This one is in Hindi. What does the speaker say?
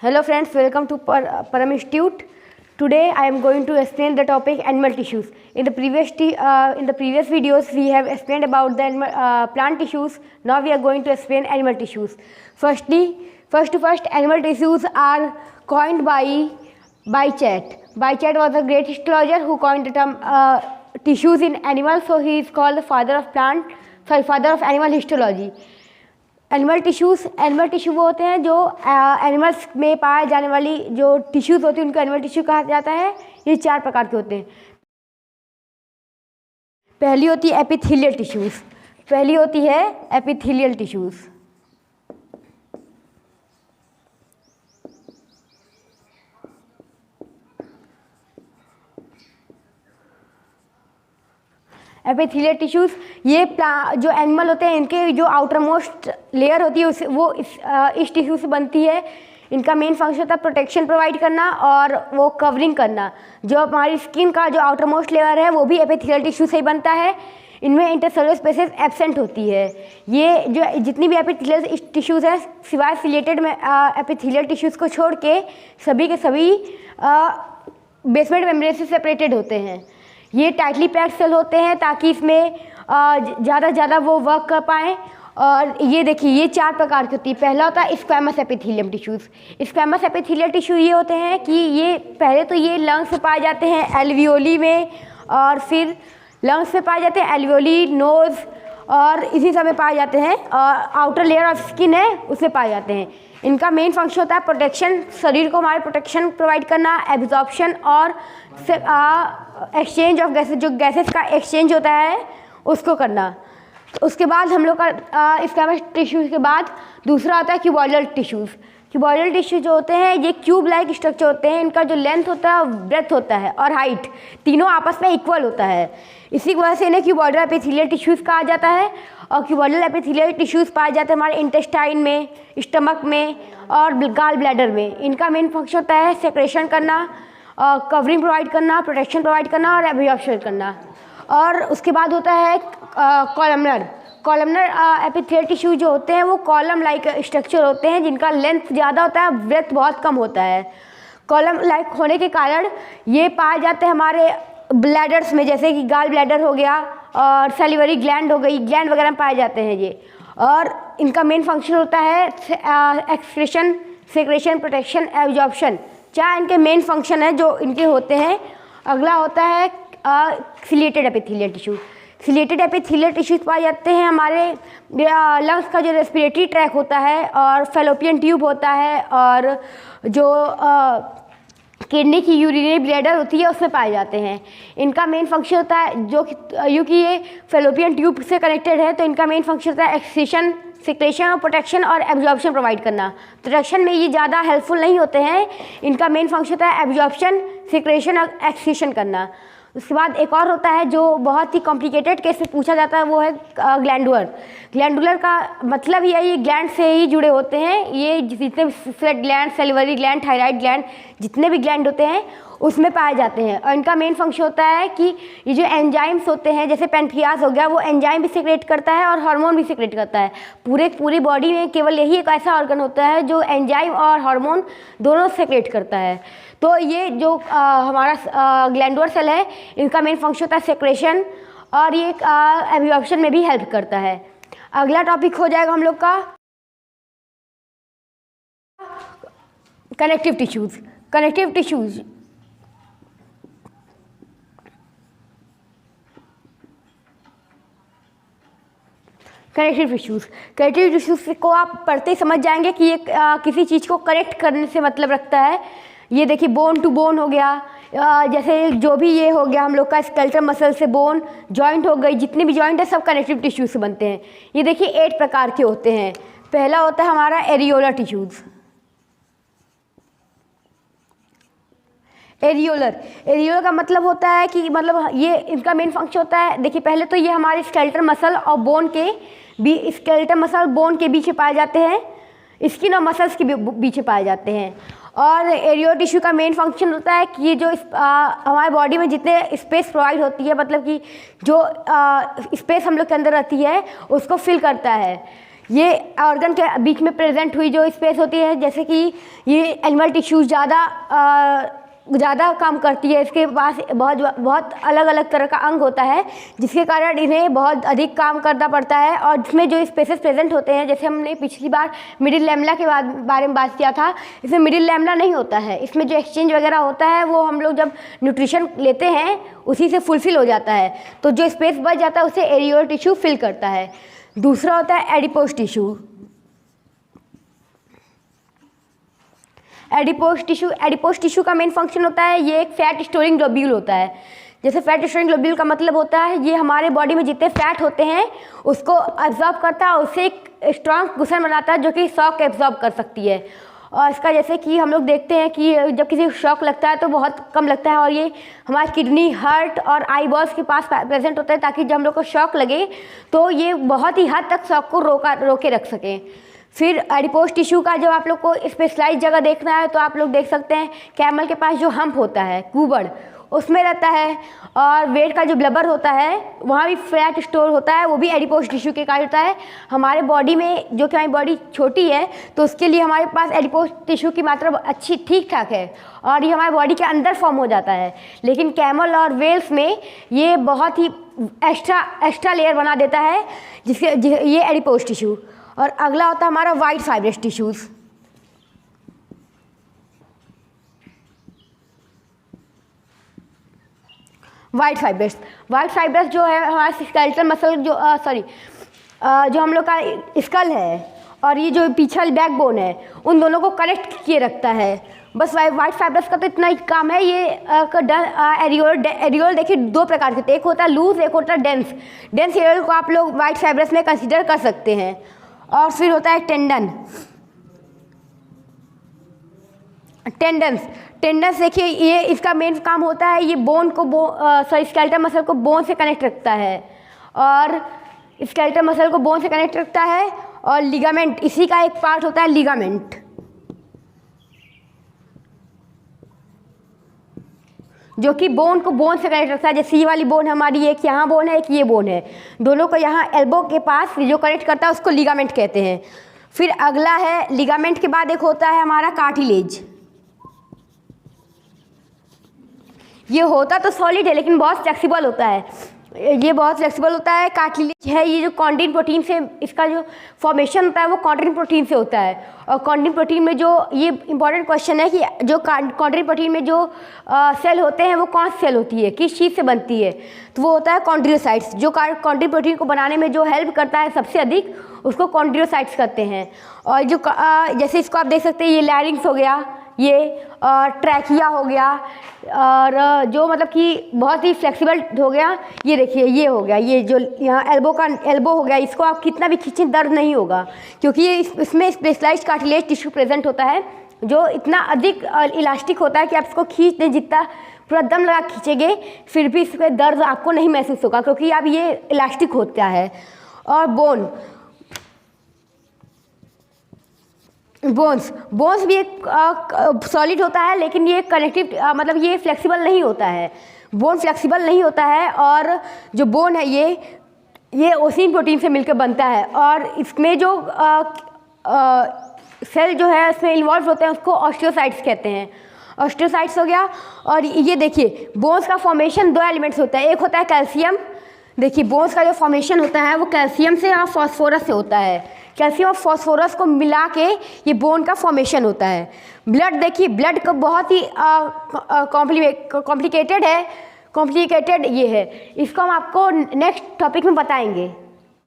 Hello friends, welcome to Param Institute. Today I am going to explain the topic animal tissues. In the previous videos we have explained about the plant tissues. Now we are going to explain animal tissues. First, animal tissues are coined by Chat. Chat was a great astrologer who coined the term tissues in animals. So he is called the father of animal histology. Animal tissue वो होते हैं जो एनिमल्स में पाए जाने वाली जो टिश्यूज़ होती हैं उनको एनिमल टिश्यू कहा जाता है। ये 4 प्रकार के होते हैं। पहली होती है एपिथेलियल टिश्यूज़। एपिथेलियल टिश्यूज़ ये जो एनिमल होते हैं इनके जो आउटर मोस्ट लेयर होती है वो इस टिश्यू से बनती है। इनका मेन फंक्शन होता है प्रोटेक्शन प्रोवाइड करना और वो कवरिंग करना। जो हमारी स्किन का जो आउटर मोस्ट लेयर है वो भी एपिथेलियल टिश्यू से ही बनता है। इनमें इंटरसेलुलर स्पेसेस एब्सेंट होती है। ये जो जितनी भी एपिथेलियल टिश्यूज़ हैं सिवाय सिलेटेड में एपिथेलियल टिश्यूज़ को छोड़ के सभी बेसमेंट मेम्ब्रेन से सेपरेटेड होते हैं। ये टाइटली पैक्ड सेल होते हैं ताकि इसमें ज़्यादा वो वर्क कर पाएँ। और ये देखिए ये 4 प्रकार की होती है। पहला होता है squamous epithelium tissues. Squamous epithelial tissue ये होते हैं कि ये पहले तो ये लंग्स में पाए जाते हैं एल्वियोली में, और फिर लंग्स में पाए जाते हैं एल्वियोली, नोज़ और इसी सब में पाए जाते हैं। और आउटर लेयर ऑफ स्किन है उसमें पाए जाते हैं। इनका मेन फंक्शन होता है प्रोटेक्शन, शरीर को हमारे प्रोटेक्शन प्रोवाइड करना, एब्जॉर्प्शन और एक्सचेंज ऑफ गैसेज, जो गैसेस का एक्सचेंज होता है उसको करना। उसके बाद हम लोग का स्क्वैमस टिश्यूज़ के बाद दूसरा आता है क्यूबॉइडल टिश्यूज़। क्यूबॉइडल टिश्यू जो होते हैं ये क्यूब लाइक स्ट्रक्चर होते हैं। इनका जो लेंथ होता है, ब्रेथ होता है और हाइट तीनों आपस में इक्वल होता है। इसी वजह से इन्हें क्यूबॉइडल एपिथेलियल टिश्यूज़ कहा जाता है। और क्यूबॉइडल एपिथेलियल टिश्यूज़ पाए जाते हैं हमारे इंटेस्टाइन में, स्टमक में और गाल ब्लैडर में। इनका मेन फंक्शन होता है सेक्रेशन करना, कवरिंग प्रोवाइड करना, प्रोटेक्शन प्रोवाइड करना और एब्जॉर्प्शन करना। और उसके बाद होता है कॉलमनर एपिथेलियल टिश्यू जो होते हैं वो कॉलम लाइक स्ट्रक्चर होते हैं जिनका लेंथ ज़्यादा होता है, ब्रेथ बहुत कम होता है। कॉलम लाइक होने के कारण ये पाए जाते हैं हमारे ब्लैडर्स में, जैसे कि गाल ब्लैडर हो गया और सैलिवरी ग्लैंड हो गई, ग्लैंड वगैरह में पाए जाते हैं ये। और इनका मेन फंक्शन होता है एक्सक्रीशन, सेक्रेशन, प्रोटेक्शन, एब्जॉर्प्शन। 4 इनके मेन फंक्शन है जो इनके होते हैं। अगला होता है chelated epithelial tissue. Chelated epithelial tissues पाए जाते हैं हमारे लंग्स का जो रेस्पिरेटरी ट्रैक होता है और फैलोपियन ट्यूब होता है और जो किडनी की यूरिनरी ब्लैडर होती है उसमें पाए जाते हैं। इनका मेन फंक्शन होता है क्योंकि ये फैलोपियन ट्यूब से कनेक्टेड है तो इनका मेन फंक्शन होता है एक्सक्रीशन, सेक्रेशन और प्रोटेक्शन और एब्जॉर्प्शन प्रोवाइड करना। प्रोटेक्शन में ये ज़्यादा हेल्पफुल नहीं होते हैं। इनका मेन फंक्शन होता है एब्जॉर्प्शन, सेक्रेशन और एक्सक्रीशन करना। उसके बाद एक और होता है जो बहुत ही कॉम्प्लिकेटेड केस में पूछा जाता है, वो है ग्लैंडुलर का मतलब ये ग्लैंड से ही जुड़े होते हैं। ये जितने भी sweat gland, salivary gland, thyroid gland, जितने भी ग्लैंड होते हैं उसमें पाए जाते हैं। और इनका मेन फंक्शन होता है कि ये जो एंजाइम्स होते हैं जैसे पेनक्रियाज हो गया वो एंजाइम भी सिक्रेट करता है और हार्मोन भी सिक्रेट करता है। पूरी बॉडी में केवल यही एक ऐसा ऑर्गन होता है जो एंजाइम और हार्मोन दोनों सिक्रेट करता है। तो ये जो हमारा ग्लैंडुलर सेल है इनका मेन फंक्शन होता है सेक्रेशन और ये एब्जॉर्प्शन में भी हेल्प करता है। अगला टॉपिक हो जाएगा हम लोग का कनेक्टिव टिश्यूज़। कनेक्टिव टिश्यूज़ को आप पढ़ते ही समझ जाएंगे कि ये किसी चीज़ को कनेक्ट करने से मतलब रखता है। ये देखिए बोन टू बोन हो गया, जैसे जो भी ये हो गया हम लोग का स्केलेटल मसल से बोन, जॉइंट हो गई, जितने भी जॉइंट है सब कनेक्टिव टिश्यू से बनते हैं। ये देखिए 8 प्रकार के होते हैं। पहला होता है हमारा एरियोलर टिश्यूज़। एरियोलर का मतलब होता है कि ये इनका मेन फंक्शन होता है। देखिए पहले तो ये हमारे स्केलेटल मसल और बोन के बीच में पाए जाते हैं, स्किन और मसल्स के बीच में पाए जाते हैं। और एरियो टिश्यू का मेन फंक्शन होता है कि ये जो हमारे बॉडी में जितने स्पेस प्रोवाइड होती है, मतलब कि जो स्पेस हम लोग के अंदर रहती है उसको फिल करता है। ये ऑर्गन के बीच में प्रेजेंट हुई जो स्पेस होती है, जैसे कि ये एनिमल टिश्यूज ज़्यादा काम करती है, इसके पास बहुत अलग अलग तरह का अंग होता है, जिसके कारण इन्हें बहुत अधिक काम करना पड़ता है। और जिसमें जो स्पेसेस प्रेजेंट होते हैं, जैसे हमने पिछली बार मिडिल लैमेला के बारे में बात किया था, इसमें मिडिल लैमेला नहीं होता है। इसमें जो एक्सचेंज वगैरह होता है वो हम लोग जब न्यूट्रिशन लेते हैं उसी से फुलफिल हो जाता है, तो जो स्पेस बच जाता है उसे एरियोल टिश्यू फिल करता है। दूसरा होता है एडिपोज टिश्यू। एडिपोज टिश्यू का मेन फंक्शन होता है, ये एक फैट स्टोरिंग ग्लोब्यूल होता है। जैसे फैट स्टोरिंग ग्लोब्यूल का मतलब होता है ये हमारे बॉडी में जितने फैट होते हैं उसको एब्जॉर्ब करता है, उससे एक स्ट्रॉन्ग कुशन बनाता है जो कि शॉक एब्जॉर्ब कर सकती है। और इसका जैसे कि हम लोग देखते हैं कि जब किसी को शॉक लगता है तो बहुत कम लगता है, और ये हमारी किडनी, हार्ट और आई बॉल्स के पास प्रेजेंट होता है, ताकि जब हम लोग को शॉक लगे तो ये बहुत ही हद तक शॉक को रोके रख सकें। फिर एडिपोज टिश्यू का जब आप लोग को स्पेशलाइज जगह देखना है तो आप लोग देख सकते हैं कैमल के पास जो हम्प होता है, कुबड़, उसमें रहता है। और वेट का जो ब्लबर होता है वहाँ भी फैट स्टोर होता है, वो भी एडिपोज टिश्यू के कारण होता है। हमारे बॉडी में जो कि हमारी बॉडी छोटी है तो उसके लिए हमारे पास एडिपोज टिश्यू की मात्रा अच्छी ठीक ठाक है, और ये हमारे बॉडी के अंदर फॉर्म हो जाता है। लेकिन कैमल और वेल्स में ये बहुत ही एक्स्ट्रा लेयर बना देता है, ये एडिपोज टिश्यू। और अगला होता है हमारा white fibrous tissues. White fibrous जो है हमारा स्केलेटल मसल जो जो हम लोग का स्कल है और ये जो पीछे बैक बोन है, उन दोनों को कनेक्ट किए रखता है। बस वाइट फाइब्रस का तो इतना ही काम है। ये एरियोल देखिए दो प्रकार के होते हैं, एक होता है लूज, एक होता है डेंस एरियोल को आप लोग वाइट फाइब्रस में कंसिडर कर सकते हैं। और फिर होता है टेंडन्स देखिए, ये इसका मेन काम होता है, ये बोन को स्केलेटल मसल को बोन से कनेक्ट रखता है, और स्केलेटल मसल को बोन से कनेक्ट रखता है। और लिगामेंट, इसी का एक पार्ट होता है लिगामेंट, जो कि बोन को बोन से कनेक्ट रखता है। जैसे ये वाली बोन हमारी, एक यहाँ बोन है, एक ये बोन है, दोनों को यहाँ एल्बो के पास जो कनेक्ट करता है उसको लिगामेंट कहते हैं। फिर अगला है लिगामेंट के बाद एक होता है हमारा कार्टिलेज। ये होता तो सॉलिड है लेकिन बहुत फ्लेक्सिबल होता है, कार्टिलेज है ये जो कॉन्ड्रिन प्रोटीन से, इसका जो फॉर्मेशन होता है वो कॉन्ड्रिन प्रोटीन से होता है। और कॉन्ड्रिन प्रोटीन में जो, ये इंपॉर्टेंट क्वेश्चन है कि जो कॉन्ड्रिन प्रोटीन में जो सेल होते हैं वो कौन सी सेल होती है, किस चीज़ से बनती है, तो वो होता है कॉन्ड्रियोसाइट्स। जो कॉन्ड्रिन प्रोटीन को बनाने में जो हेल्प करता है सबसे अधिक, उसको कॉन्ड्रियोसाइट्स कहते हैं। और जो जैसे इसको आप देख सकते हैं, ये लैरिंग्स हो गया, ये ट्रैकिया हो गया, और जो मतलब कि बहुत ही फ्लेक्सिबल हो गया, ये देखिए ये हो गया, ये जो यहाँ एल्बो हो गया, इसको आप कितना भी खींचें दर्द नहीं होगा, क्योंकि ये इसमें स्पेशलाइज्ड कार्टिलेज टिश्यू प्रेजेंट होता है जो इतना अधिक इलास्टिक होता है कि आप इसको खींच दें, जितना पूरा दम लगा खींचेंगे फिर भी इसमें दर्द आपको नहीं महसूस होगा, क्योंकि अब ये इलास्टिक होता है। और बोन्स भी एक सॉलिड होता है, लेकिन ये कनेक्टिव मतलब ये फ्लेक्सिबल नहीं होता है, बोन फ्लेक्सिबल नहीं होता है। और जो बोन है ये ओसिन प्रोटीन से मिलकर बनता है, और इसमें जो सेल जो है इसमें इन्वॉल्व होते हैं उसको ऑस्टियोसाइट्स कहते हैं। ऑस्टियोसाइट्स हो गया। और ये देखिए बोन्स का फॉर्मेशन दो एलिमेंट्स होता है, एक होता है कैल्शियम। देखिए बोन्स का जो फॉर्मेशन होता है वो कैल्शियम से और फास्फोरस से होता है, कैल्शियम और फास्फोरस को मिला के ये बोन का फॉर्मेशन होता है। ब्लड देखिए, ब्लड का बहुत ही कॉम्प्लिकेटेड ये है, इसको हम आपको नेक्स्ट टॉपिक में बताएंगे।